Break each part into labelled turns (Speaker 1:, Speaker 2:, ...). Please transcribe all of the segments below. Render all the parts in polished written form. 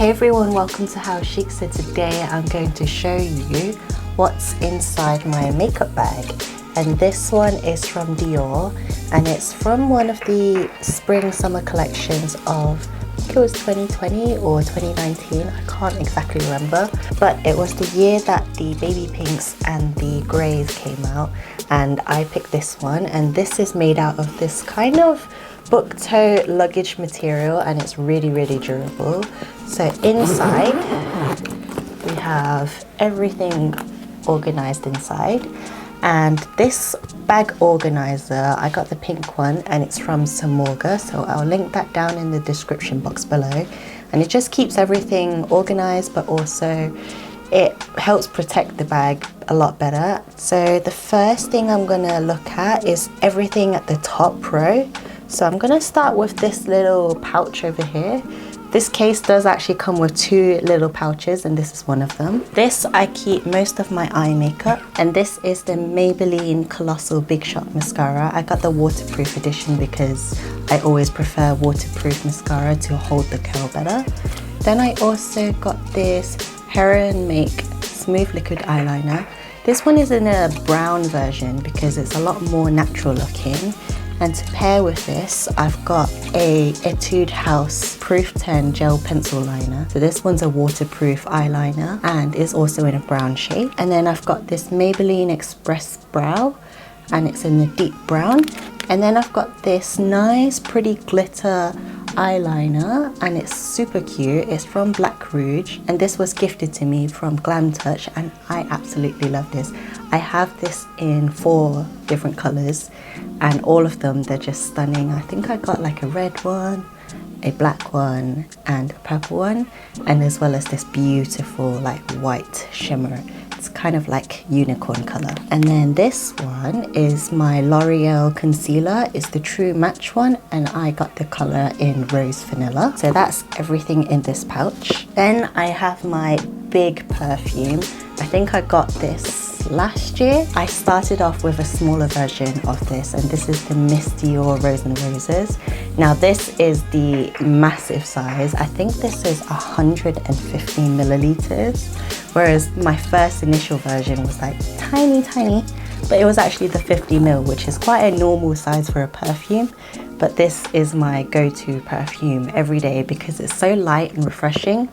Speaker 1: Hey everyone, welcome to hauchicyt. So today I'm going to show you what's inside my makeup bag, and this one is from Dior and it's from one of the spring summer collections of, I think it was 2020 or 2019, I can't exactly remember, but it was the year that the baby pinks and the greys came out, and I picked this one, and this is made out of this kind of book tote luggage material, and it's really durable. So inside we have everything organized inside, and this bag organizer, I got the pink one and it's from Samorga, so I'll link that down in the description box below, and it just keeps everything organized, but also it helps protect the bag a lot better. So the first thing I'm gonna look at is everything at the top row. So I'm gonna start with this little pouch over here. This case does actually come with two little pouches, and this is one of them. This I keep most of my eye makeup, and this is the Maybelline Colossal Big Shot Mascara. I got the waterproof edition because I always prefer waterproof mascara to hold the curl better. Then I also got this Heroine Make Smooth Liquid Eyeliner. This one is in a brown version because it's a lot more natural looking. And to pair with this, I've got a Etude House Proof 10 Gel Pencil Liner. So this one's a waterproof eyeliner and is also in a brown shade. And then I've got this Maybelline Express Brow, and it's in the deep brown. And then I've got this nice pretty glitter eyeliner, and it's super cute. It's from Rouge, and this was gifted to me from Glam Touch, and I absolutely love this. I have this in 4 different colors, and all of them, they're just stunning. I think I got like a red one, a black one, and a purple one, and as well as this beautiful like white shimmer. It's kind of like unicorn color. And then this one is my L'Oreal concealer. It's the True Match one, and I got the color in Rose Vanilla. So that's everything in this pouch. Then I have my big perfume. I think I got this last year. I started off with a smaller version of this, and this is the Miss Dior Rose and Roses. Now this is the massive size. I think this is 150 milliliters, whereas my first initial version was like tiny, but it was actually the 50 ml, which is quite a normal size for a perfume. But this is my go-to perfume every day because it's so light and refreshing.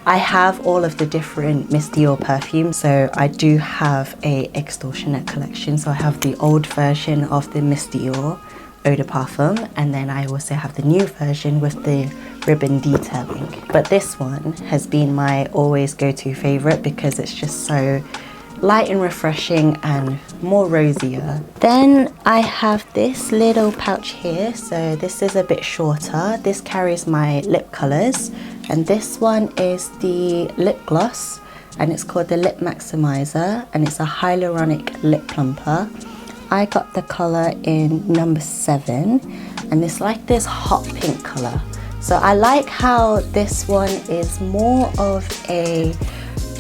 Speaker 1: I have all of the different Miss Dior perfumes, so I do have a extortionate collection. So I have the old version of the Miss Dior Eau de Parfum, and then I also have the new version with the ribbon detailing. But this one has been my always go-to favorite because it's just so light and refreshing and more rosier. Then I have this little pouch here. So this is a bit shorter. This carries my lip colors, and this one is the lip gloss, and it's called the Lip Maximiser, and it's a hyaluronic lip plumper. I got the color in number 7, and it's like this hot pink color. So I like how this one is more of a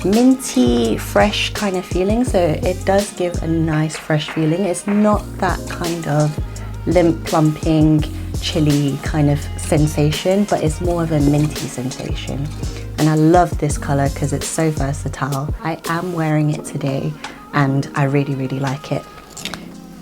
Speaker 1: minty, fresh kind of feeling. So it does give a nice fresh feeling. It's not that kind of lip plumping, chilly kind of sensation, but it's more of a minty sensation. And I love this color because it's so versatile. I am wearing it today and I really like it.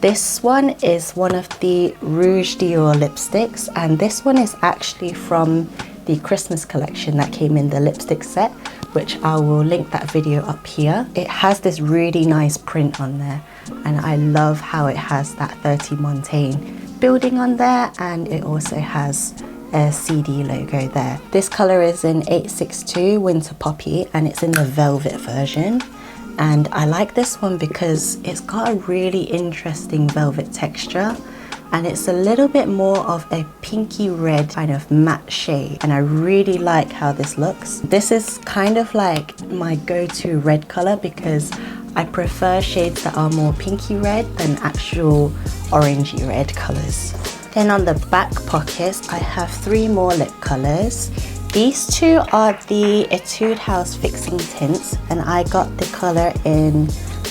Speaker 1: This one is one of the Rouge Dior lipsticks, and this one is actually from the Christmas collection that came in the lipstick set, which I will link that video up here. It has this really nice print on there, and I love how it has that 30 Montaigne building on there, and it also has a CD logo there. This color is in 862 Winter Poppy, and it's in the velvet version. And I like this one because it's got a really interesting velvet texture, and it's a little bit more of a pinky red kind of matte shade, and I really like how this looks. This is kind of like my go-to red color because I prefer shades that are more pinky red than actual orangey red colors. Then on the back pockets, I have 3 more lip colors. These 2 are the Etude House Fixing Tints, and I got the color in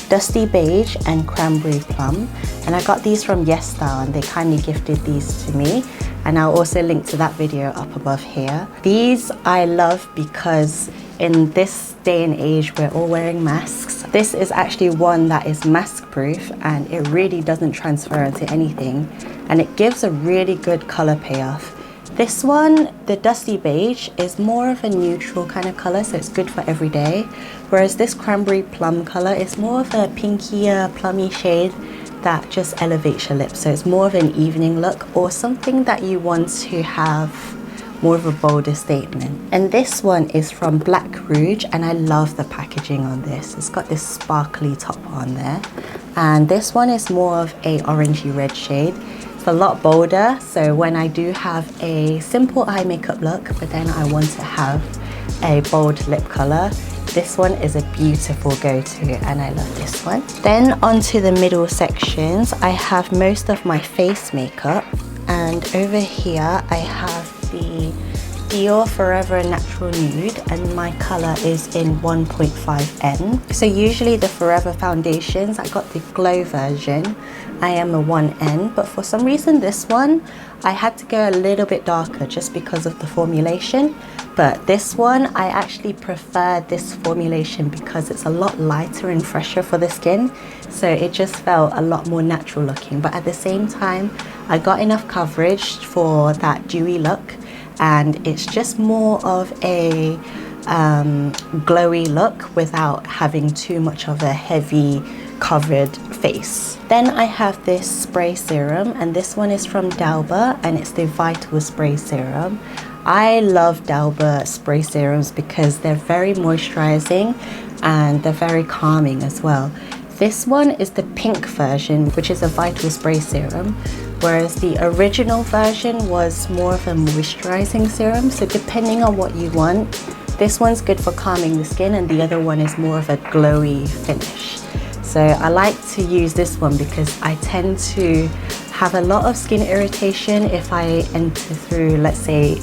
Speaker 1: Dusty Beige and Cranberry Plum, and I got these from Yes Style, and they kindly gifted these to me. and I'll also link to that video up above here. These I love because in this day and age we're all wearing masks. This is actually one that is mask proof and it really doesn't transfer into anything, and it gives a really good color payoff. This one, the Dusty Beige, is more of a neutral kind of color, so it's good for every day. Whereas this Cranberry Plum color is more of a pinkier, plummy shade that just elevates your lips. So it's more of an evening look or something that you want to have more of a bolder statement. And this one is from Rouge, and I love the packaging on this. It's got this sparkly top on there. And this one is more of a orangey red shade. A lot bolder, so when I do have a simple eye makeup look but then I want to have a bold lip color, this one is a beautiful go-to and I love this one. Then onto the middle sections, I have most of my face makeup, and over here I have the Dior Forever Natural Nude, and my color is in 1.5N. So usually the Forever foundations, I got the glow version, I am a 1N, but for some reason this one I had to go a little bit darker just because of the formulation. But this one, I actually prefer this formulation because it's a lot lighter and fresher for the skin, so it just felt a lot more natural looking, but at the same time I got enough coverage for that dewy look, and it's just more of a glowy look without having too much of a heavy covered face. Then I have this spray serum, and this one is from Dauber and it's the Vital Spray Serum. I love Dauber spray serums because they're very moisturizing and they're very calming as well. This one is the pink version, which is a Vital Spray Serum, whereas the original version was more of a moisturizing serum. So depending on what you want, this one's good for calming the skin and the other one is more of a glowy finish. So I like to use this one because I tend to have a lot of skin irritation if I enter through, let's say,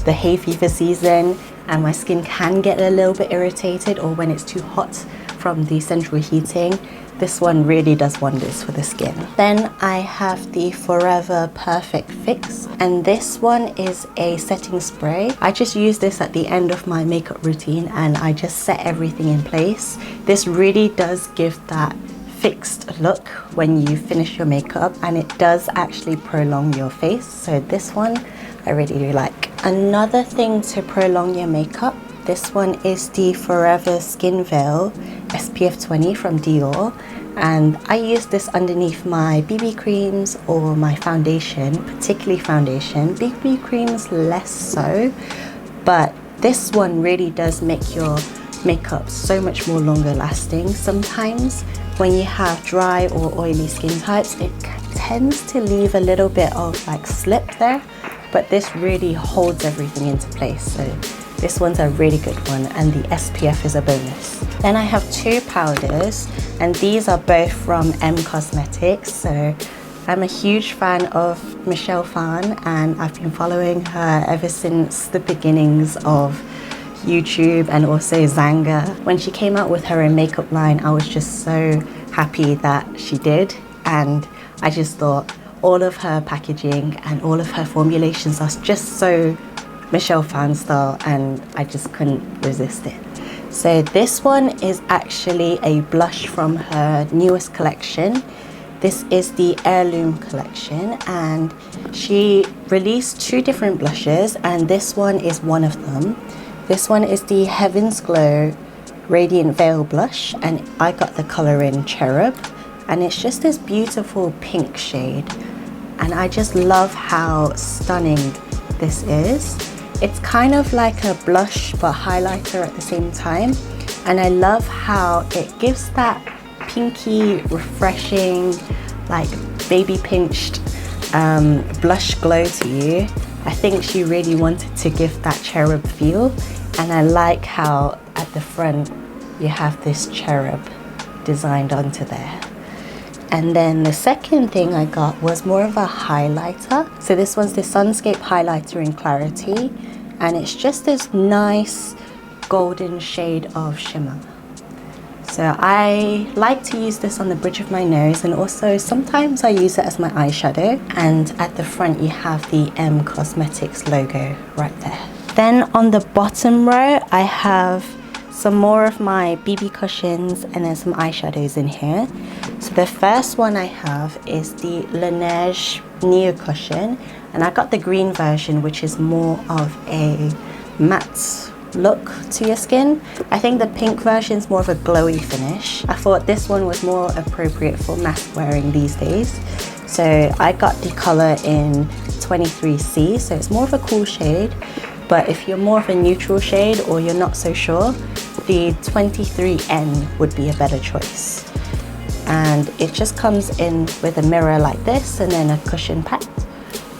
Speaker 1: the hay fever season, and my skin can get a little bit irritated, or when it's too hot from the central heating. This one really does wonders for the skin. Then I have the Forever Perfect Fix, and this one is a setting spray. I just use this at the end of my makeup routine and I just set everything in place. This really does give that fixed look when you finish your makeup, and it does actually prolong your face. So this one I really like. Another thing to prolong your makeup, this one is the Forever Skin Veil SPF 20 from Dior, and I use this underneath my BB creams or my foundation, particularly foundation. BB creams less so, but this one really does make your makeup so much more longer lasting. Sometimes when you have dry or oily skin types, it tends to leave a little bit of like slip there, but this really holds everything into place. So this one's a really good one, and the SPF is a bonus. Then I have two powders, and these are both from M Cosmetics. So I'm a huge fan of Michelle Phan, and I've been following her ever since the beginnings of YouTube and also Zanga. When she came out with her own makeup line, I was just so happy that she did, and I just thought all of her packaging and all of her formulations are just so Michelle Phan style, and I just couldn't resist it. So this one is actually a blush from her newest collection. This is the Heirloom collection, and she released two different blushes, and this one is one of them. This one is the Heaven's Glow Radiant Veil Blush, and I got the color in Cherub, and it's just this beautiful pink shade, and I just love how stunning this is. It's kind of like a blush but highlighter at the same time, and I love how it gives that pinky, refreshing, like baby pinched blush glow to you. I think she really wanted to give that cherub feel, and I like how at the front you have this cherub designed onto there. And then the second thing I got was more of a highlighter. So this one's the Sunscape highlighter in Clarity, and it's just this nice golden shade of shimmer. So I like to use this on the bridge of my nose, and also sometimes I use it as my eyeshadow. And at the front you have the M Cosmetics logo right there. Then on the bottom row I have some more of my BB cushions and then some eyeshadows in here. So the first one I have is the Laneige Neo cushion, and I got the green version, which is more of a matte look to your skin. I think the pink version is more of a glowy finish. I thought this one was more appropriate for mask wearing these days. So I got the color in 23C, so it's more of a cool shade. But if you're more of a neutral shade or you're not so sure, the 23N would be a better choice. And it just comes in with a mirror like this and then a cushion pad.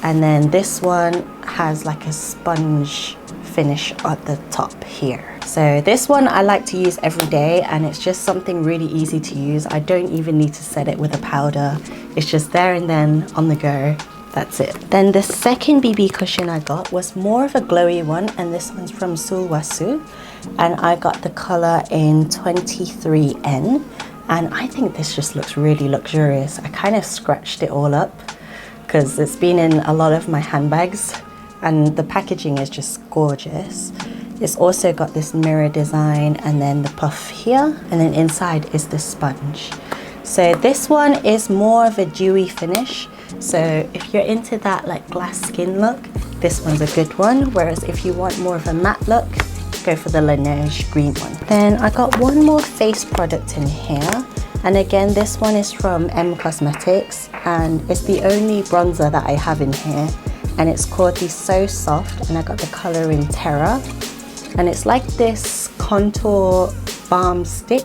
Speaker 1: And then this one has like a sponge finish at the top here. So this one I like to use every day, and it's just something really easy to use. I don't even need to set it with a powder. It's just there and then on the go. That's it. Then the second BB cushion I got was more of a glowy one, and this one's from Sulwhasoo, and I got the color in 23N, and I think this just looks really luxurious. I kind of scratched it all up because it's been in a lot of my handbags, and the packaging is just gorgeous. It's also got this mirror design and then the puff here, and then inside is the sponge. So this one is more of a dewy finish. So if you're into that like glass skin look, this one's a good one. Whereas if you want more of a matte look, go for the Laneige green one. Then I got one more face product in here. And again, this one is from M Cosmetics, and it's the only bronzer that I have in here. And it's called the So Soft, and I got the color in Terra. And it's like this contour balm stick.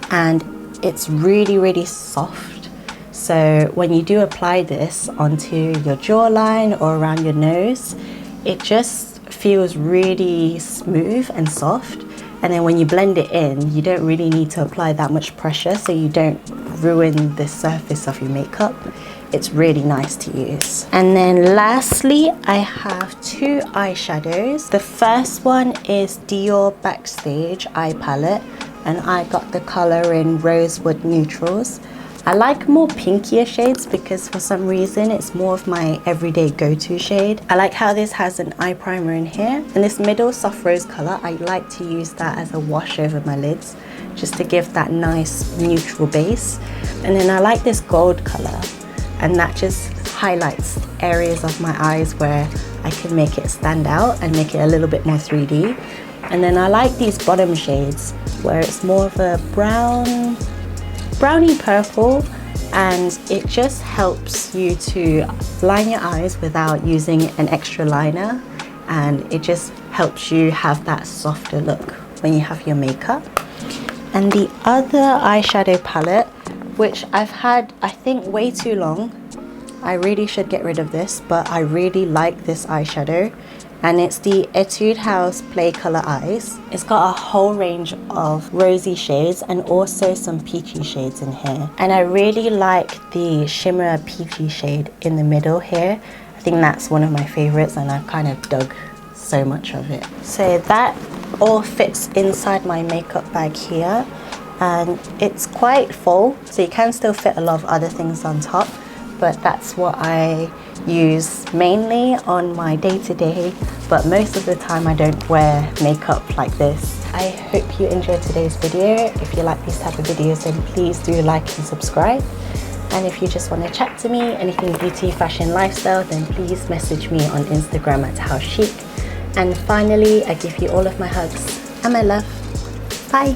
Speaker 1: And it's really, really soft. So when you do apply this onto your jawline or around your nose, it just feels really smooth and soft. And then when you blend it in, you don't really need to apply that much pressure so you don't ruin the surface of your makeup. It's really nice to use. And then lastly, I have two eyeshadows. The first one is Dior Backstage eye palette, and I got the color in Rosewood Neutrals. I like more pinkier shades because for some reason it's more of my everyday go-to shade. I like how this has an eye primer in here, and this middle soft rose color, I like to use that as a wash over my lids just to give that nice neutral base. And then I like this gold color, and that just highlights areas of my eyes where I can make it stand out and make it a little bit more 3D. And then I like these bottom shades where it's more of a browny purple, and it just helps you to line your eyes without using an extra liner, and it just helps you have that softer look when you have your makeup. And the other eyeshadow palette, which I've had I think way too long, I really should get rid of this, but I really like this eyeshadow, and it's the Etude House Play Color Eyes. It's got a whole range of rosy shades and also some peachy shades in here. And I really like the shimmer peachy shade in the middle here. I think that's one of my favorites, and I've kind of dug so much of it. So that all fits inside my makeup bag here, and it's quite full, so you can still fit a lot of other things on top, but that's what I use mainly on my day-to-day, but most of the time I don't wear makeup like this. I hope you enjoyed today's video. If you like these type of videos, then please do like and subscribe. And if you just want to chat to me, anything beauty, fashion, lifestyle, then please message me on Instagram at hauchicyt. And finally, I give you all of my hugs and my love. Bye.